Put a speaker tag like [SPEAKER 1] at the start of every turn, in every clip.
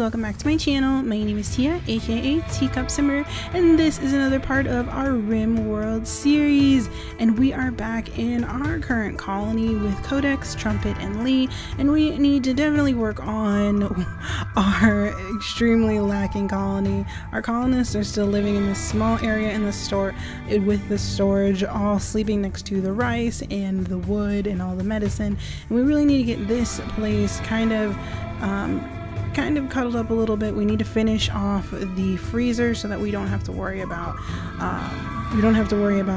[SPEAKER 1] welcome back to my channel. My name is Tia, aka TeaCup Simmer, and this is another part of our RimWorld series. And we are back in our current colony with Codex, Trumpet, and Lee, and we need to definitely work on our extremely lacking colony. Our colonists are still living in this small area in the store with the storage, all sleeping next to the rice and the wood and all the medicine, and we really need to get this place kind of cuddled up a little bit. We need to finish off the freezer so that we don't have to worry about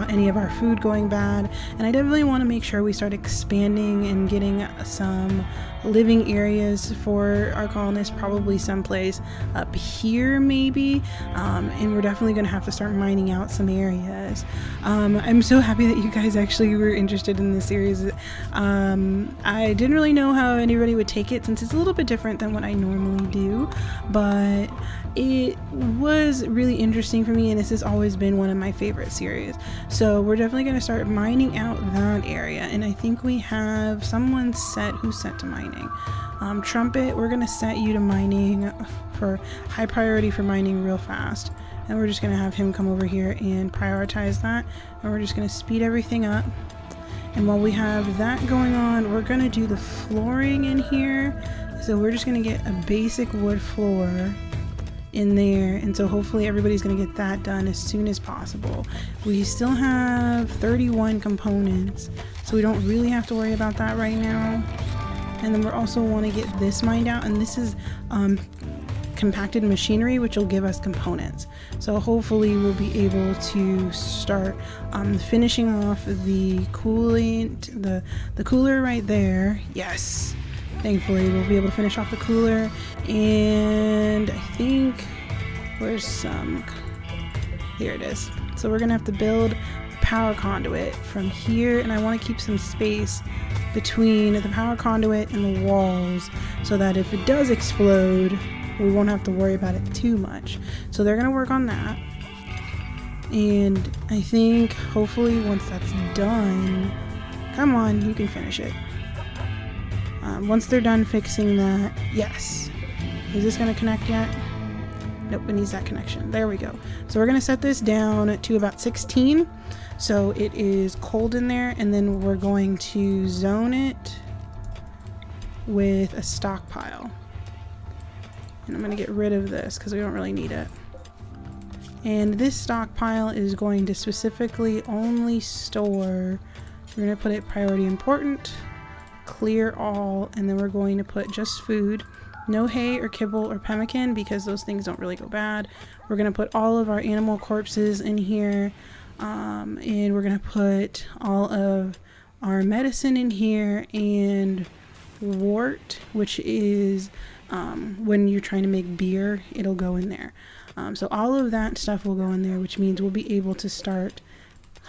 [SPEAKER 1] any of our food going bad. And I definitely want to make sure we start expanding and getting some living areas for our colonists, probably someplace up here maybe, and we're definitely going to have to start mining out some areas. I'm so happy that you guys actually were interested in this series. I didn't really know how anybody would take it since it's a little bit different than what I normally do, but it was really interesting for me, and this has always been one of my favorite series. So we're definitely going to start mining out that area, and I think we have someone who's set to mining. Trumpet, we're going to set you to mining for high priority for mining real fast, and we're just going to have him come over here and prioritize that, and we're just going to speed everything up. And while we have that going on, we're going to do the flooring in here. So we're just going to get a basic wood floor in there, and so hopefully everybody's going to get that done as soon as possible. We still have 31 components, so we don't really have to worry about that right now. And then we also want to get this mined out, and this is compacted machinery, which will give us components. So hopefully we'll be able to start finishing off the coolant, the cooler right there. Yes, thankfully we'll be able to finish off the cooler. And I think here it is. So we're gonna have to build a power conduit from here, and I want to keep some space between the power conduit and the walls so that if it does explode, we won't have to worry about it too much. So they're gonna work on that, and I think hopefully once that's done, come on, you can finish it. Once they're done fixing that, yes. Is this gonna connect yet? Nope, it needs that connection. There we go. So we're gonna set this down to about 16. So it is cold in there, and then we're going to zone it with a stockpile. And I'm gonna get rid of this because we don't really need it. And this stockpile is going to specifically only store, we're gonna put it priority important, clear all, and then we're going to put just food. No hay or kibble or pemmican because those things don't really go bad. We're going to put all of our animal corpses in here, and we're going to put all of our medicine in here, and wort, which is when you're trying to make beer, it'll go in there. So all of that stuff will go in there, which means we'll be able to start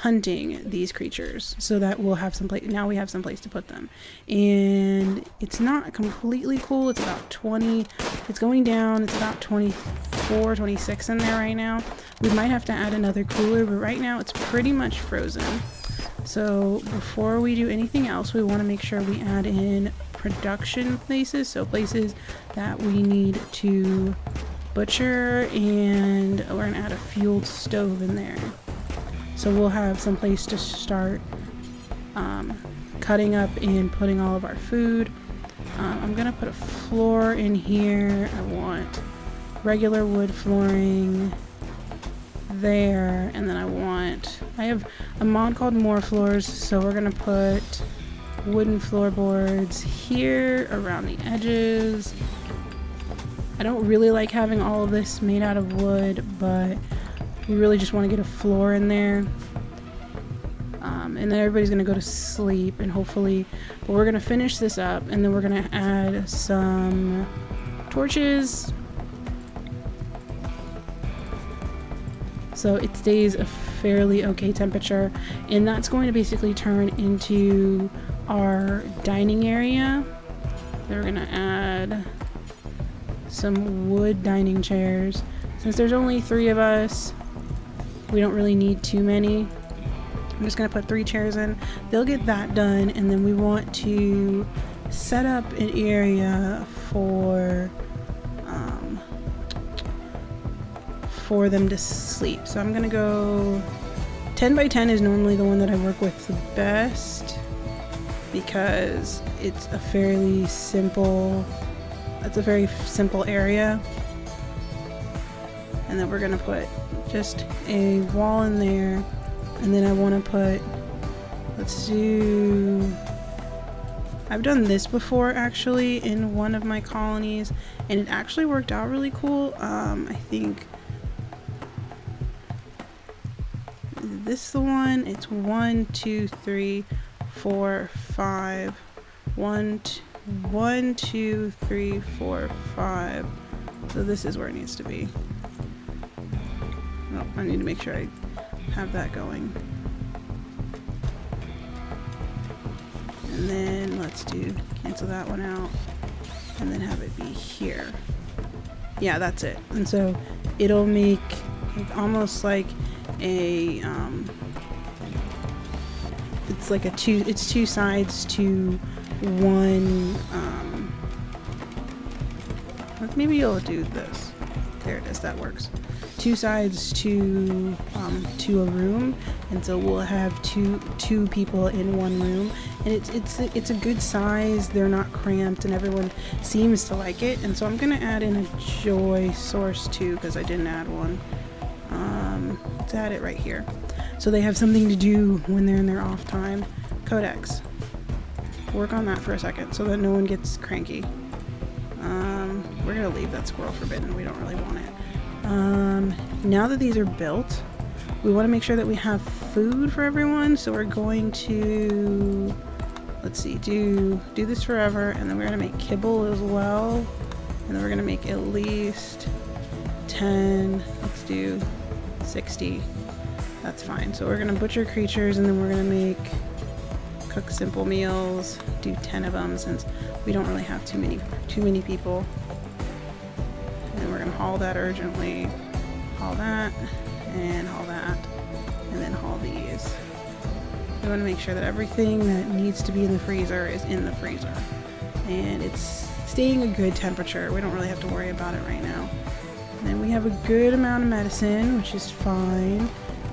[SPEAKER 1] hunting these creatures so that we'll have some place. Now we have some place to put them, and it's not completely cool. It's about 20, it's going down, it's about 24, 26 in there right now. We might have to add another cooler, but right now it's pretty much frozen. So before we do anything else, we want to make sure we add in production places, so places that we need to butcher, and we're gonna add a fueled stove in there. So we'll have some place to start cutting up and putting all of our food. I'm gonna put a floor in here. I want regular wood flooring there, and then I have a mod called More Floors, so we're gonna put wooden floorboards here around the edges. I don't really like having all of this made out of wood, but we really just want to get a floor in there, and then everybody's going to go to sleep, and hopefully, but we're going to finish this up, and then we're going to add some torches so it stays a fairly okay temperature, and that's going to basically turn into our dining area. Then we're going to add some wood dining chairs. Since there's only 3 of us, we don't really need too many. I'm just gonna put 3 chairs in. They'll get that done, and then we want to set up an area for for them to sleep. So I'm gonna go 10 by 10 is normally the one that I work with the best because it's a very simple area. And then we're gonna put just a wall in there, and then I want to put, I've done this before actually in one of my colonies, and it actually worked out really cool. I think this is the one. It's 1 2 3 4 5 1 2 3 4 5. So this is where it needs to be. Oh, I need to make sure I have that going. And then let's cancel that one out, and then have it be here. Yeah, that's it. And so it'll make almost like a it's like it's two sides to one. Maybe you'll do this. There it is. That works. Two sides to a room, and so we'll have two people in one room, and it's a good size. They're not cramped, and everyone seems to like it. And so I'm gonna add in a joy source too, because I didn't add one. Let's add it right here, so they have something to do when they're in their off time. Codex. Work on that for a second, so that no one gets cranky. We're gonna leave that squirrel forbidden. We don't really want it. Now that these are built, we want to make sure that we have food for everyone, so we're going to, let's see, do this forever, and then we're going to make kibble as well, and then we're going to make at least 10, let's do 60, that's fine. So we're going to butcher creatures, and then we're going to cook simple meals, do 10 of them, since we don't really have too many people. And we're going to haul that urgently, haul that, and haul that, and then haul these. We want to make sure that everything that needs to be in the freezer is in the freezer, and it's staying a good temperature. We don't really have to worry about it right now. And then we have a good amount of medicine, which is fine,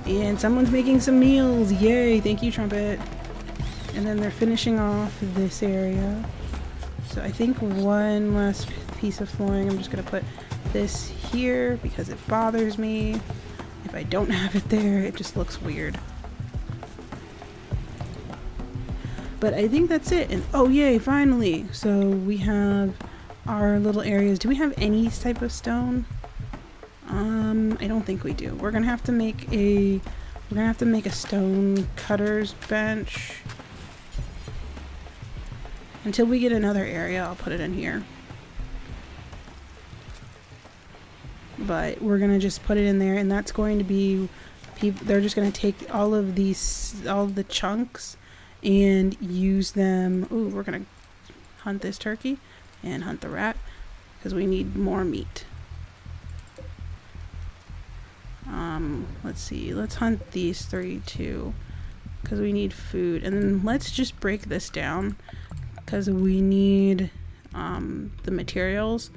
[SPEAKER 1] and someone's making some meals. Yay, thank you, Trumpet. And then they're finishing off this area. So I think one last piece of flooring, I'm just going to put this here because it bothers me. If I don't have it there, it just looks weird. But I think that's it. And oh yay, finally! So we have our little areas. Do we have any type of stone? I don't think we do. We're gonna have to make a stone cutter's bench. Until we get another area, I'll put it in here. But we're gonna just put it in there, and that's going to be they're just gonna take all of the chunks and use them. Ooh, we're gonna hunt this turkey and hunt the rat because we need more meat. Let's see, let's hunt these 3 too because we need food, and then let's just break this down because we need the materials.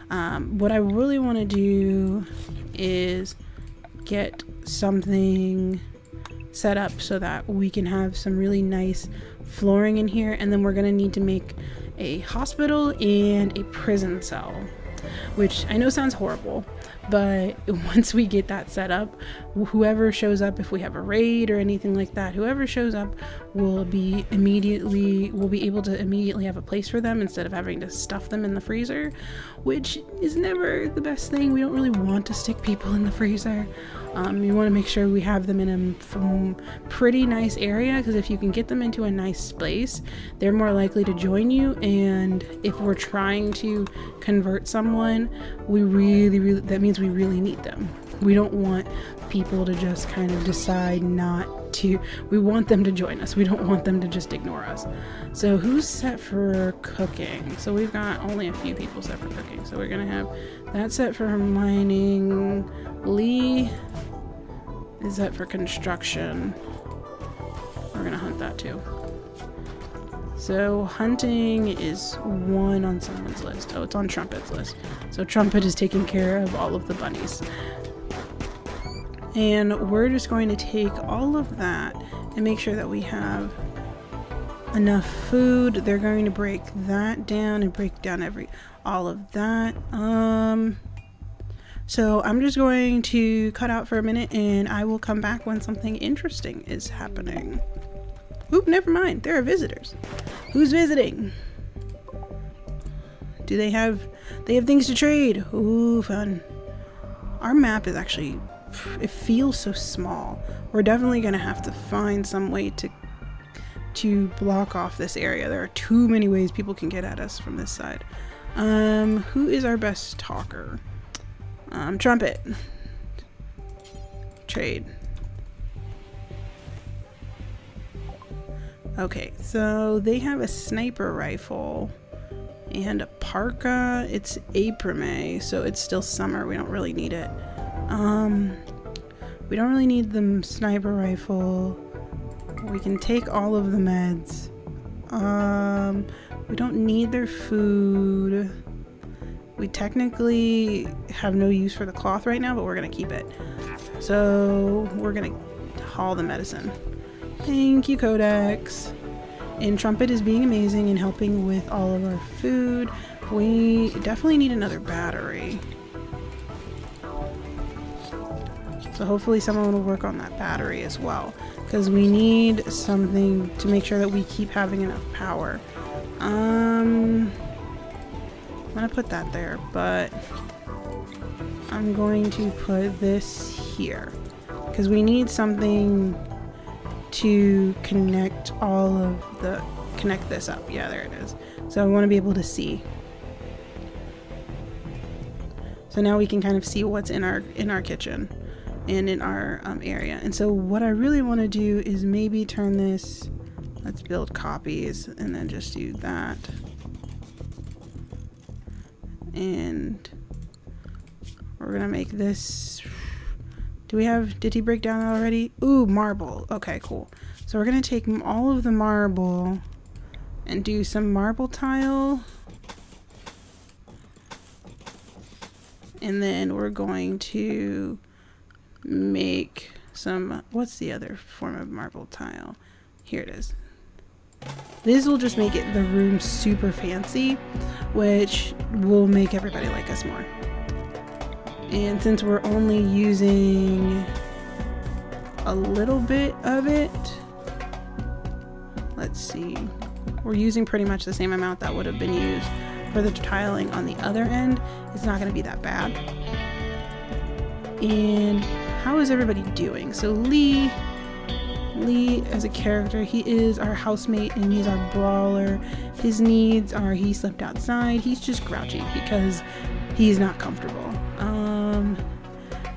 [SPEAKER 1] What I really want to do is get something set up so that we can have some really nice flooring in here, and then we're going to need to make a hospital and a prison cell, which I know sounds horrible, but once we get that set up, whoever shows up, if we have a raid or anything like that, whoever shows up will be able to immediately have a place for them instead of having to stuff them in the freezer, which is never the best thing. We don't really want to stick people in the freezer. You want to make sure we have them in a pretty nice area, because if you can get them into a nice space, they're more likely to join you. And if we're trying to convert someone, that means we really need them. We don't want people to just kind of decide not to. We want them to join us. We don't want them to just ignore us. So who's set for cooking? So we've got only a few people set for cooking. So we're gonna have that set for mining. Lee is set for construction. We're gonna hunt that too. So hunting is 1 on someone's list. Oh, it's on Trumpet's list. So Trumpet is taking care of all of the bunnies. And we're just going to take all of that and make sure that we have enough food. They're going to break that down and break down all of that. So I'm just going to cut out for a minute and I will come back when something interesting is happening. Oop, never mind. There are visitors. Who's visiting? Do they have things to trade? Ooh, fun. Our map is actually, it feels so small. We're definitely gonna have to find some way to block off this area. There are too many ways people can get at us from this side. Who is our best talker? Trumpet. Trade. Okay, so they have a sniper rifle and a parka. It's April, so it's still summer. We don't really need it. We don't really need the sniper rifle. We can take all of the meds. We don't need their food. We technically have no use for the cloth right now, but we're gonna keep it. So we're gonna haul the medicine. Thank you, Codex. And Trumpet is being amazing and helping with all of our food. We definitely need another battery. So hopefully someone will work on that battery as well, because we need something to make sure that we keep having enough power. I'm gonna put that there, but I'm going to put this here because we need something to connect connect this up. Yeah, there it is. So I want to be able to see. So now we can kind of see what's in our kitchen and in our area. And so what I really want to do is maybe turn this, let's build copies and then just do that. And we're gonna make this, did he break down already? Ooh, marble. Okay, cool. So we're gonna take all of the marble and do some marble tile. And then we're going to make some, what's the other form of marble tile? Here it is. This will just make it the room super fancy, which will make everybody like us more. And since we're only using a little bit of it, let's see, we're using pretty much the same amount that would have been used for the tiling on the other end. It's not going to be that bad. And how is everybody doing? So Lee as a character, he is our housemate and he's our brawler. His needs are he slept outside. He's just grouchy because he's not comfortable.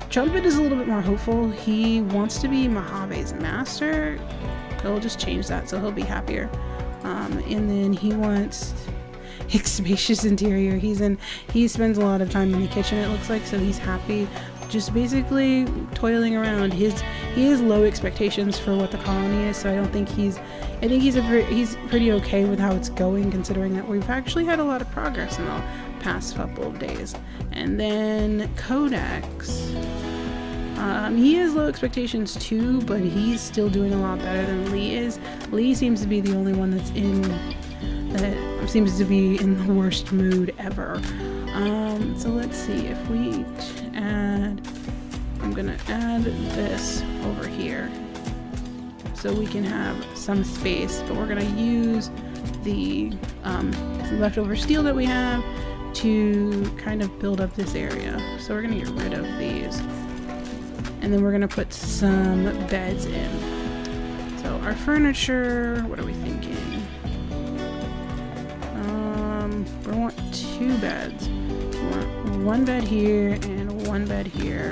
[SPEAKER 1] Trumpet is a little bit more hopeful. He wants to be Mojave's master. He'll just change that so he'll be happier. And then he wants a spacious interior. He spends a lot of time in the kitchen, it looks like, so he's happy just basically toiling around. He has low expectations for what the colony is, so I think he's pretty okay with how it's going, considering that we've actually had a lot of progress in the past couple of days. And then Codex, he has low expectations too, but he's still doing a lot better than Lee is. Lee seems to be the only one that seems to be in the worst mood ever. So let's see if we add, I'm gonna add this over here so we can have some space, but we're gonna use the leftover steel that we have to kind of build up this area. So we're gonna get rid of these and then we're gonna put some beds in. So our furniture, what are we thinking? We want 2 beds. We want 1 bed here and 1 bed here.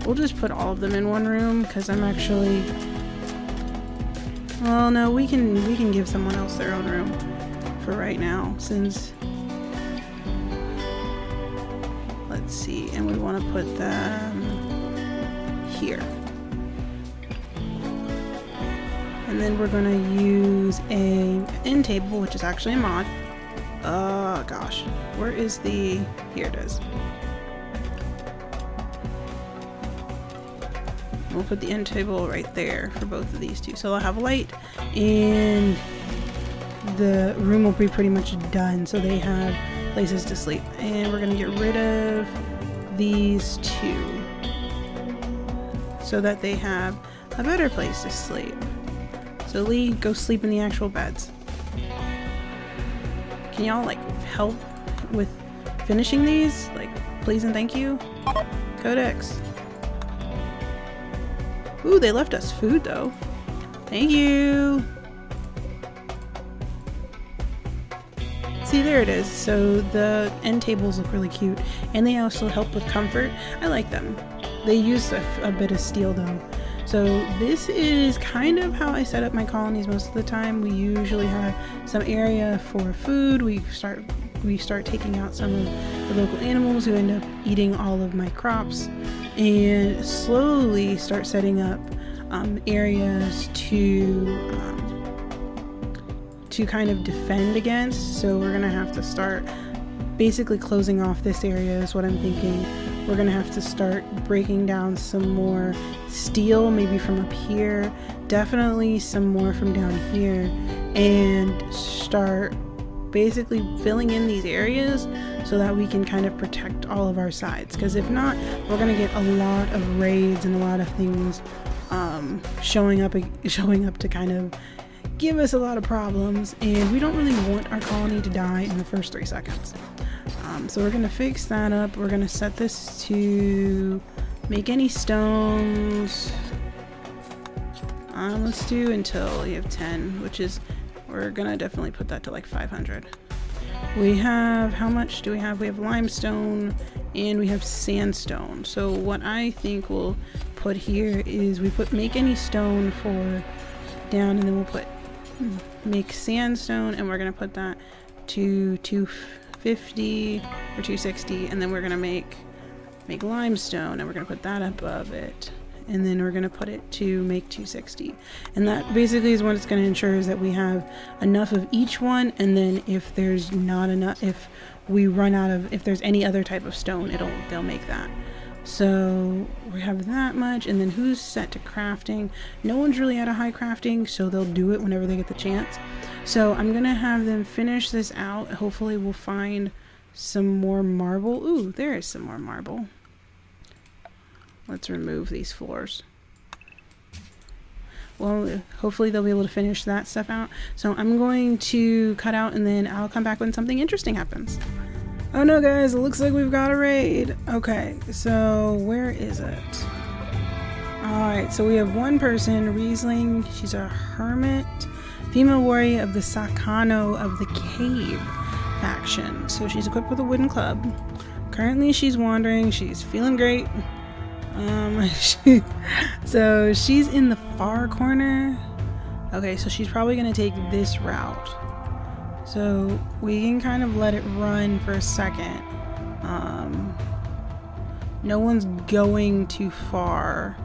[SPEAKER 1] We'll just put all of them in one room because I'm actually, well, no, we can give someone else their own room for right now, since, let's see, and we want to put them here. And then we're going to use a end table, which is actually a mod. Oh gosh, where is the, here it is. We'll put the end table right there for both of these two. So they'll have light and the room will be pretty much done. So they have places to sleep. And we're gonna get rid of these two so that they have a better place to sleep. So Lee, go sleep in the actual beds. Can y'all like help with finishing these? Like, please and thank you. Codex. Ooh, they left us food though. Thank you. See, there it is. So the end tables look really cute, and they also help with comfort. I like them. They use a bit of steel though. So this is kind of how I set up my colonies most of the time. We usually have some area for food. We start taking out some of the local animals who end up eating all of my crops, and slowly start setting up areas to kind of defend against. So we're gonna have to start basically closing off this area is what I'm thinking. We're gonna have to start breaking down some more steel, maybe from up here, definitely some more from down here, and start basically filling in these areas so that we can kind of protect all of our sides, because if not, we're gonna get a lot of raids and a lot of things showing up to kind of give us a lot of problems, and we don't really want our colony to die in the first 3 seconds. So we're gonna fix that up. We're gonna set this to make any stones. Let's do until you have 10, which is, we're gonna definitely put that to like 500. We have, how much do we have? We have limestone and we have sandstone. So what I think we'll put here is we put make any stone for down, and then we'll put make sandstone, and we're gonna put that to 250 or 260, and then we're gonna make limestone, and we're gonna put that above it, and then we're gonna put it to make 260, and that basically is what it's gonna ensure, is that we have enough of each one, and then if there's not enough, if we run out of, if there's any other type of stone, they'll make that. So we have that much, and then who's set to crafting? No one's really at a high crafting, so they'll do it whenever they get the chance. So I'm gonna have them finish this out. Hopefully we'll find some more marble. Ooh, there is some more marble. Let's remove these floors. Well, hopefully they'll be able to finish that stuff out. So I'm going to cut out, and then I'll come back when something interesting happens. Oh no guys, it looks like we've got a raid. Okay, so where is it? Alright, so we have one person, Riesling. She's a hermit, female warrior of the Sakano of the Cave faction. So she's equipped with a wooden club. Currently she's wandering, she's feeling great. So she's in the far corner. Okay, so she's probably gonna take this route. So we can kind of let it run for a second. No one's going too far.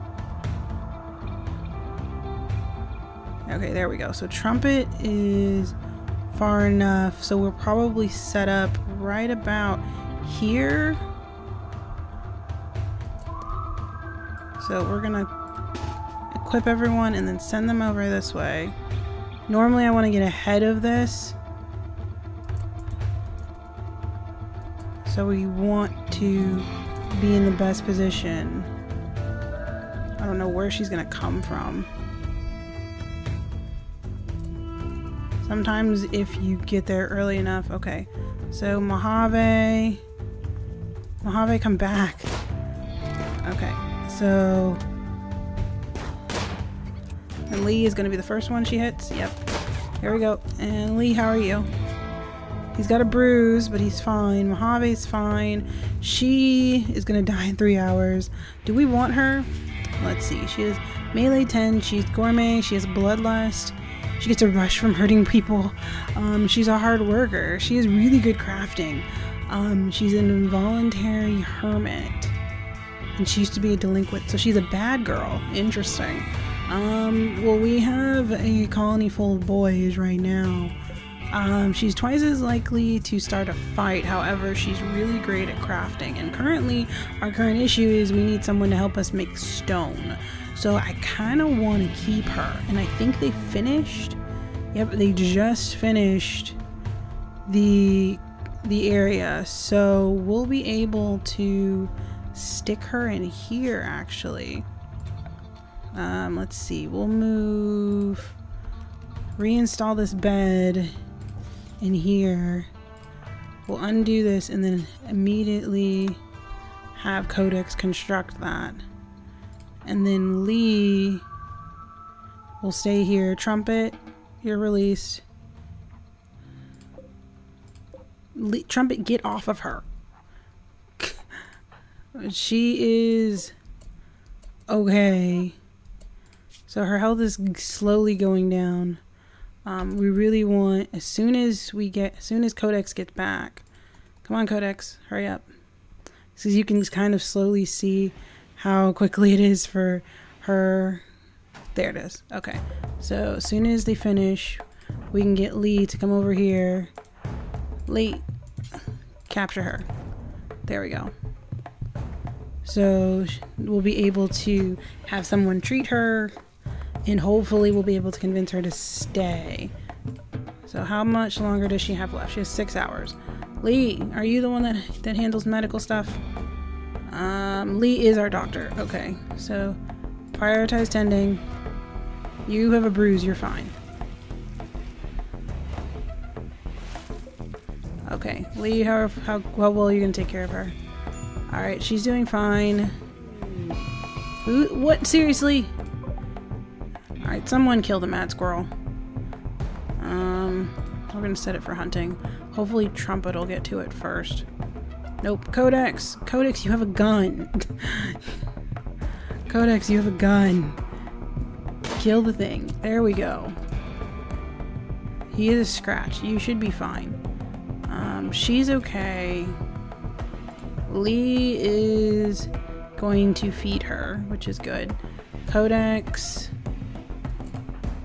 [SPEAKER 1] Okay, there we go. So Trumpet is far enough. So we're probably set up right about here. So we're gonna equip everyone and then send them over this way. Normally I want to get ahead of this. So we want to be in the best position. I don't know where she's gonna come from. Sometimes if you get there early enough. Okay, so Mojave, come back. Okay, so and Lee is gonna be the first one she hits. Yep, here we go. And Lee, how are you? He's got a bruise, but he's fine. Mojave's fine. She is gonna die in 3 hours. Do we want her? Let's see. She is melee 10. She's gourmet. She has bloodlust. She gets a rush from hurting people. She's a hard worker. She has really good crafting. She's an involuntary hermit. And she used to be a delinquent. So she's a bad girl. Interesting. Well, we have a colony full of boys right now. She's twice as likely to start a fight. However, she's really great at crafting, and currently our current issue is we need someone to help us make stone. So I kind of want to keep her. And I think they finished. Yep, they just finished the area. So we'll be able to stick her in here actually. Let's see. We'll reinstall this bed in here. We'll undo this and then immediately have Codex construct that. And then Lee will stay here. Trumpet, you're released. Trumpet, get off of her. She is okay. So her health is slowly going down. We really want, as soon as Codex gets back. Come on, Codex, hurry up. So you can kind of slowly see how quickly it is for her. There it is. Okay. So as soon as they finish, we can get Lee to come over here. Lee, capture her. There we go. So we'll be able to have someone treat her, and hopefully we'll be able to convince her to stay. So how much longer does she have left? She has 6 hours. Lee, are you the one that handles medical stuff? Lee is our doctor. Okay, so prioritize tending. You have a bruise, you're fine. Okay, Lee, how well are you gonna take care of her? Alright, she's doing fine. What? Seriously? Alright, someone killed a mad squirrel. We're gonna set it for hunting. Hopefully Trumpet will get to it first. Nope. Codex! Codex, you have a gun! Codex, you have a gun. Kill the thing. There we go. He is a scratch. You should be fine. She's okay. Lee is going to feed her, which is good. Codex.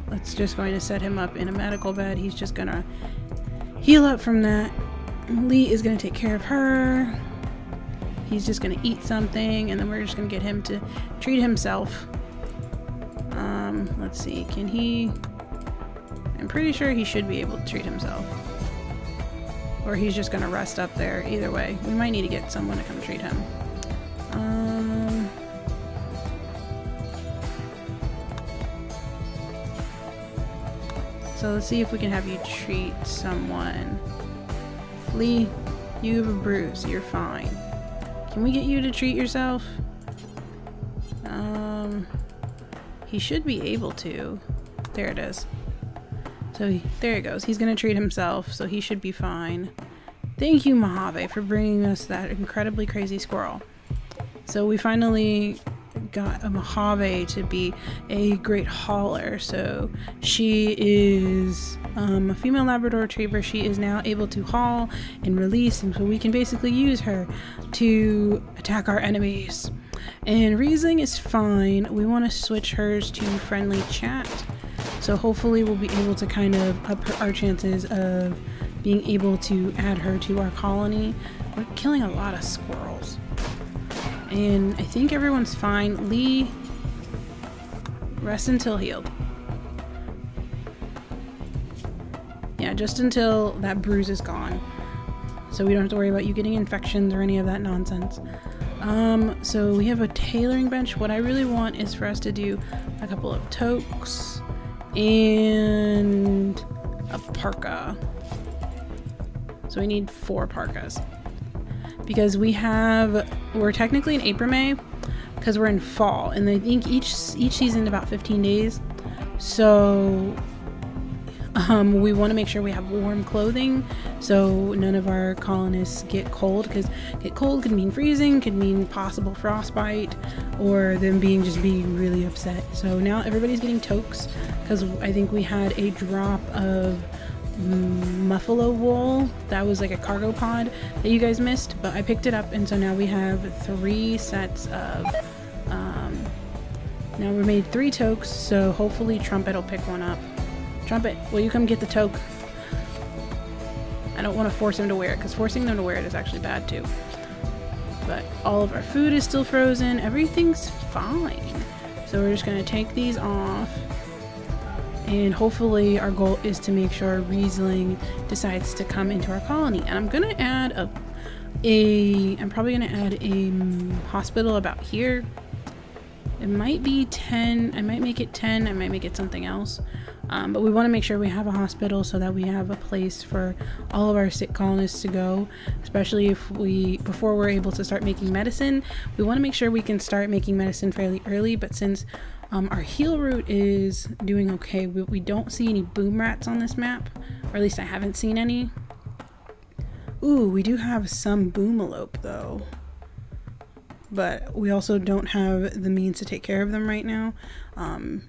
[SPEAKER 1] Let's just going to set him up in a medical bed. He's just gonna heal up from that. Lee is gonna take care of her. He's just gonna eat something, and then we're just gonna get him to treat himself. Let's see, can he? I'm pretty sure he should be able to treat himself. Or he's just gonna rest up there. Either way, we might need to get someone to come treat him. So let's see if we can have you treat someone. Lee, you have a bruise. You're fine. Can we get you to treat yourself? He should be able to. There it is. So there it goes. He's gonna treat himself, so he should be fine. Thank you, Mojave, for bringing us that incredibly crazy squirrel. So we finally got a Mojave to be a great hauler. So she is a female Labrador Retriever. She is now able to haul and release, and so we can basically use her to attack our enemies. And Riesling is fine. We want to switch hers to friendly chat. So hopefully we'll be able to kind of up our chances of being able to add her to our colony. We're killing a lot of squirrels. And I think everyone's fine. Lee, rest until healed. Yeah, just until that bruise is gone. So we don't have to worry about you getting infections or any of that nonsense. So we have a tailoring bench. What I really want is for us to do a couple of toques and a parka. So we need 4 parkas. Because we're technically in April, May, because we're in fall, and I think each season about 15 days. So we want to make sure we have warm clothing so none of our colonists get cold, because get cold could mean freezing, could mean possible frostbite, or them being really upset. So now everybody's getting toques, because I think we had a drop of muffalo wool that was like a cargo pod that you guys missed, but I picked it up, and so now we have 3 sets of now we made 3 toques, so hopefully Trumpet will pick one up. Trumpet, will you come get the toque? I don't want to force him to wear it, because forcing them to wear it is actually bad too. But all of our food is still frozen. Everything's fine. So we're just going to take these off, and hopefully our goal is to make sure Riesling decides to come into our colony. And I'm going to add I'm probably going to add a hospital about here. It might be 10. I might make it 10. I might make it something else. But we want to make sure we have a hospital so that we have a place for all of our sick colonists to go, especially before we're able to start making medicine. We want to make sure we can start making medicine fairly early, but since our heal route is doing okay, we don't see any boom rats on this map, or at least I haven't seen any. Ooh, we do have some boomalope though, but we also don't have the means to take care of them right now.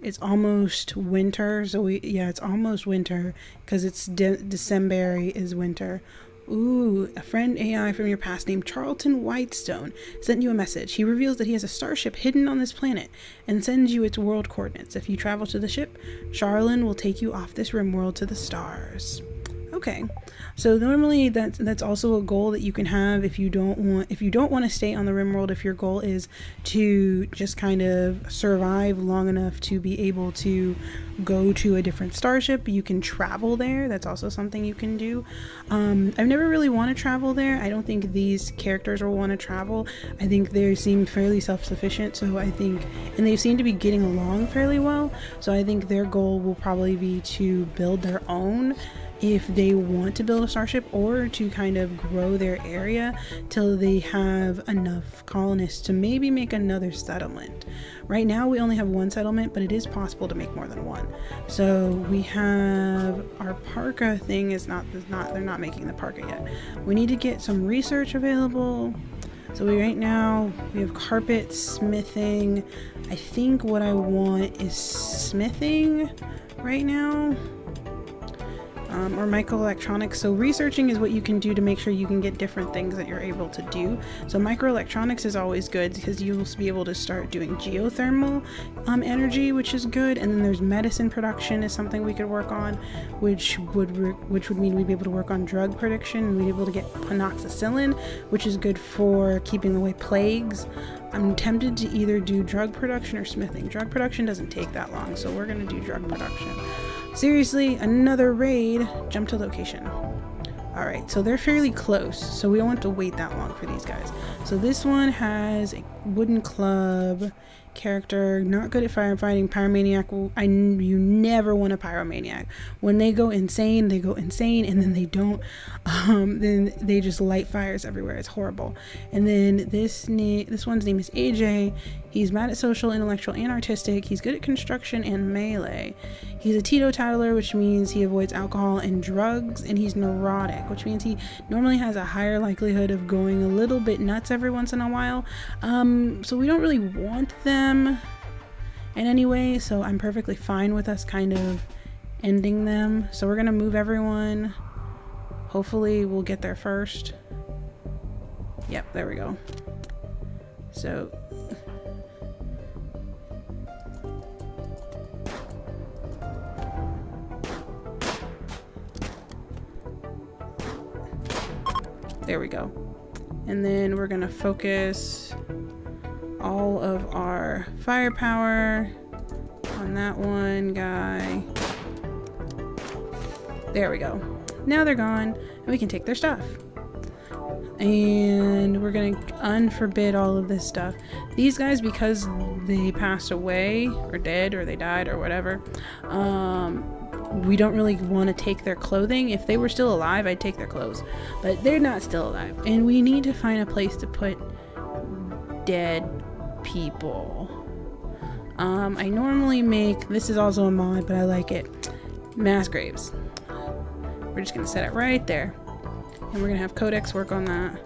[SPEAKER 1] It's almost winter, so it's almost winter because it's December is winter. Ooh, a friend AI from your past named Charlton Whitestone sent you a message. He reveals that he has a starship hidden on this planet and sends you its world coordinates. If you travel to the ship, Charlton will take you off this RimWorld to the stars. Okay, so normally that's also a goal that you can have if you don't want to stay on the RimWorld. If your goal is to just kind of survive long enough to be able to go to a different starship, you can travel there. That's also something you can do. I've never really want to travel there. I don't think these characters will want to travel. I think they seem fairly self-sufficient, so I think, and they seem to be getting along fairly well, so I think their goal will probably be to build their own if they want to build a starship, or to kind of grow their area till they have enough colonists to maybe make another settlement. Right now we only have one settlement, but it is possible to make more than one. So we have our parka thing they're not making the parka yet. We need to get some research available. So right now we have carpet, smithing. I think what I want is smithing right now. Or microelectronics. So researching is what you can do to make sure you can get different things that you're able to do. So microelectronics is always good because you'll be able to start doing geothermal energy, which is good. And then there's medicine production is something we could work on, which would mean we'd be able to work on drug production, and we'd be able to get penoxycyllin, which is good for keeping away plagues. I'm tempted to either do drug production or smithing. Drug production doesn't take that long, so we're gonna do drug production. Seriously, another raid. Jump to location. Alright, so they're fairly close, so we don't have to wait that long for these guys. So this one has a wooden club character, not good at firefighting, pyromaniac. You never want a pyromaniac. When they go insane, and then they don't. Then they just light fires everywhere. It's horrible. And then this one's name is AJ. He's mad at social, intellectual, and artistic. He's good at construction and melee. He's a teetotaler, which means he avoids alcohol and drugs, and he's neurotic, which means he normally has a higher likelihood of going a little bit nuts every once in a while. So we don't really want them in any way, so I'm perfectly fine with us kind of ending them. So we're gonna move everyone. Hopefully we'll get there first. Yep, there we go. So there we go. And then we're gonna focus all of our firepower on that one guy. There we go. Now they're gone, and we can take their stuff. And we're gonna unforbid all of this stuff. These guys, because they passed away, or dead, or they died, or whatever, we don't really want to take their clothing. If they were still alive, I'd take their clothes, but they're not still alive, and we need to find a place to put dead people. I normally make, this is also a mod, but I like it, mass graves. We're just gonna set it right there, and we're gonna have Codex work on that,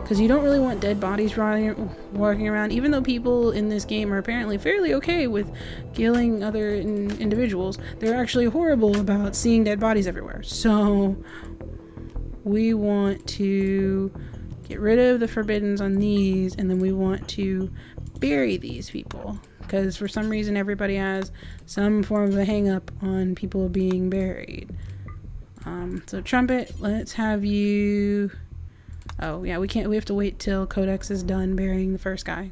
[SPEAKER 1] because you don't really want dead bodies walking around, even though people in this game are apparently fairly okay with killing other individuals. They're actually horrible about seeing dead bodies everywhere. So we want to get rid of the forbiddens on these, and then we want to bury these people, because for some reason everybody has some form of a hang up on people being buried. So Trumpet, let's have you... Oh yeah, we have to wait till Codex is done burying the first guy.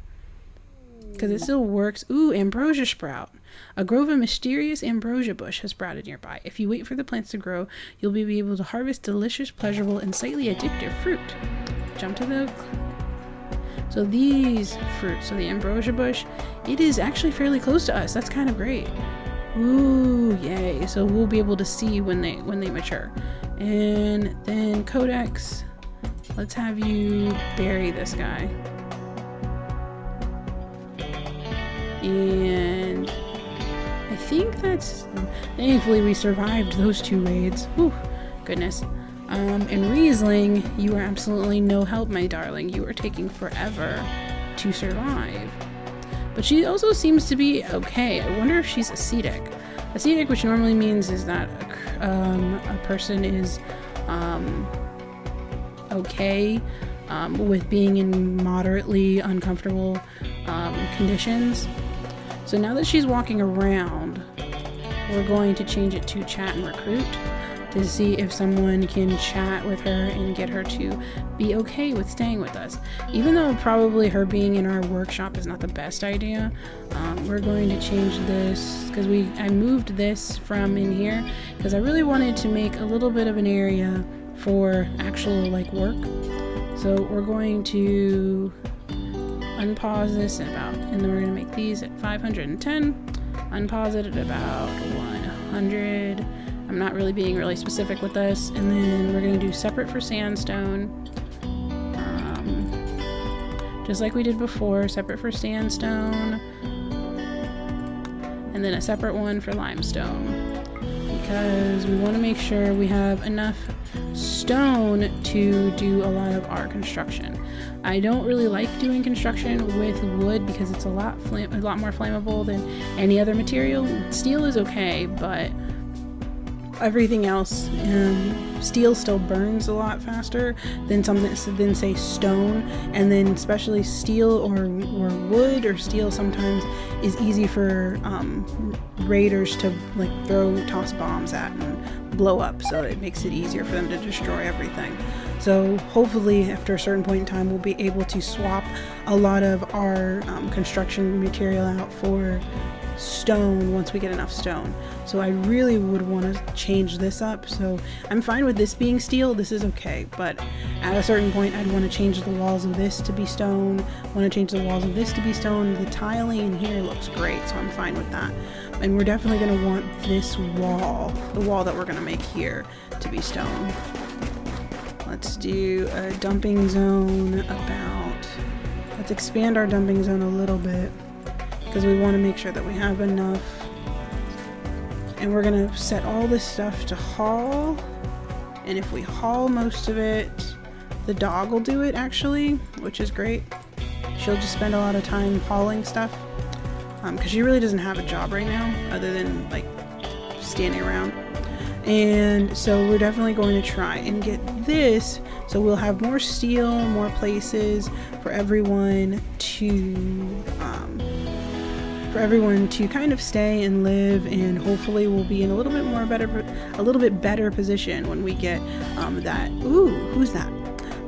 [SPEAKER 1] because it still works. Ooh, ambrosia sprout. A grove of mysterious ambrosia bush has sprouted nearby. If you wait for the plants to grow, you'll be able to harvest delicious, pleasurable, and slightly addictive fruit. Jump to the... So these fruits, so the ambrosia bush, it is actually fairly close to us. That's kind of great. Ooh, yay. So we'll be able to see when they mature. And then Codex, let's have you bury this guy. And I think that's... Thankfully we survived those 2 raids. Whew, goodness. And Riesling, you are absolutely no help, my darling. You are taking forever to survive. But she also seems to be okay. I wonder if she's acetic. Acetic, which normally means is that a person is okay with being in moderately uncomfortable conditions. So now that she's walking around, we're going to change it to chat and recruit to see if someone can chat with her and get her to be okay with staying with us. Even though probably her being in our workshop is not the best idea, we're going to change this because I moved this from in here because I really wanted to make a little bit of an area for actual like work. So we're going to unpause this at about, and then we're going to make these at 510, unpause it at about 100. I'm not really being really specific with this. And then we're going to do separate for sandstone. Just like we did before, separate for sandstone. And then a separate one for limestone. Because we want to make sure we have enough stone to do a lot of our construction. I don't really like doing construction with wood because it's a lot more flammable than any other material. Steel is okay, but everything else, steel still burns a lot faster than say stone, and then especially steel or wood or steel sometimes is easy for raiders to like toss bombs at and blow up, so it makes it easier for them to destroy everything. So hopefully after a certain point in time we'll be able to swap a lot of our construction material out for stone once we get enough stone. So I really would want to change this up. So I'm fine with this being steel, this is okay, but at a certain point I'd want to change the walls of this to be stone, want to change the walls of this to be stone. The tiling in here looks great, so I'm fine with that. And we're definitely going to want this wall, the wall that we're going to make here, to be stone. Let's do a dumping zone let's expand our dumping zone a little bit, because we want to make sure that we have enough. And we're going to set all this stuff to haul. And if we haul most of it, the dog will do it actually, which is great. She'll just spend a lot of time hauling stuff. Because she really doesn't have a job right now other than like standing around. And so we're definitely going to try and get this, so we'll have more steel, more places for everyone to kind of stay and live, and hopefully we'll be in a little bit better position when we get that. Ooh, who's that?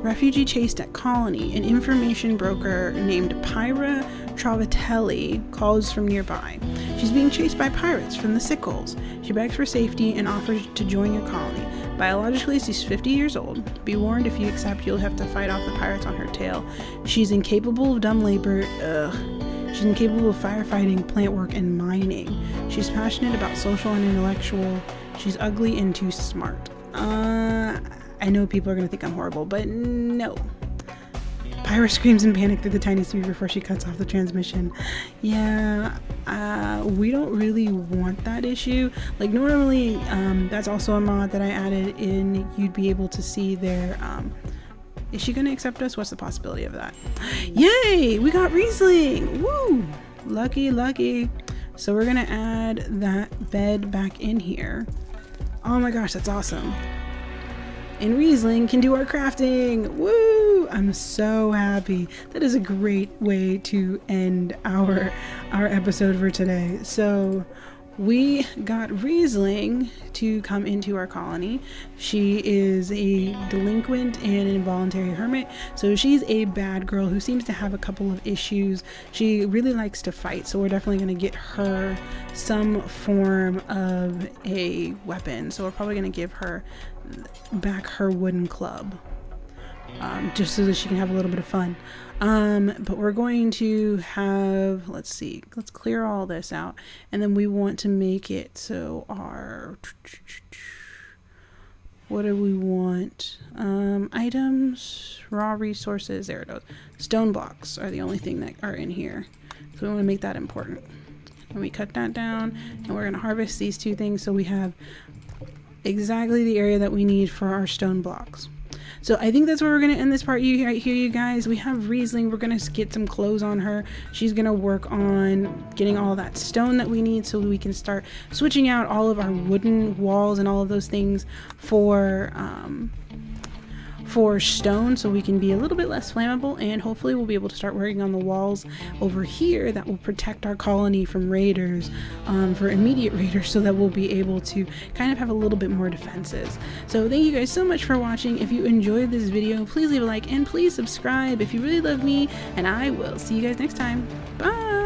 [SPEAKER 1] Refugee chased at colony. An information broker named Pyra Travatelli calls from nearby. She's being chased by pirates from the Sickles. She begs for safety and offers to join your colony. Biologically, she's 50 years old. Be warned, if you accept, you'll have to fight off the pirates on her tail. She's incapable of dumb labor. She's incapable of firefighting, plant work, and mining. She's passionate about social and intellectual. She's ugly and too smart. I know people are going to think I'm horrible, but no. Pyra screams in panic through the tiny speaker before she cuts off the transmission. Yeah, we don't really want that issue. Like normally, that's also a mod that I added in. You'd be able to see their, is she going to accept us? What's the possibility of that? Yay, we got Riesling. Woo, lucky, lucky. So we're going to add that bed back in here. Oh my gosh, that's awesome. And Riesling can do our crafting. Woo! I'm so happy. That is a great way to end our episode for today. So we got Riesling to come into our colony. She is a delinquent and an involuntary hermit, so she's a bad girl who seems to have a couple of issues. She really likes to fight, so we're definitely going to get her some form of a weapon. So we're probably going to give her back her wooden club, just so that she can have a little bit of fun. But we're going to have, let's see, let's clear all this out, and then we want to make it so our, what do we want? Items, raw resources, there it goes. Stone blocks are the only thing that are in here, so we want to make that important. And we cut that down, and we're going to harvest these two things so we have exactly the area that we need for our stone blocks. So I think that's where we're going to end this part right here, you guys. We have Riesling. We're going to get some clothes on her. She's going to work on getting all that stone that we need so we can start switching out all of our wooden walls and all of those things for stone, so we can be a little bit less flammable, and hopefully we'll be able to start working on the walls over here that will protect our colony from raiders, for immediate raiders, so that we'll be able to kind of have a little bit more defenses. So thank you guys so much for watching. If you enjoyed this video, please leave a like and please subscribe if you really love me, and I will see you guys next time. Bye.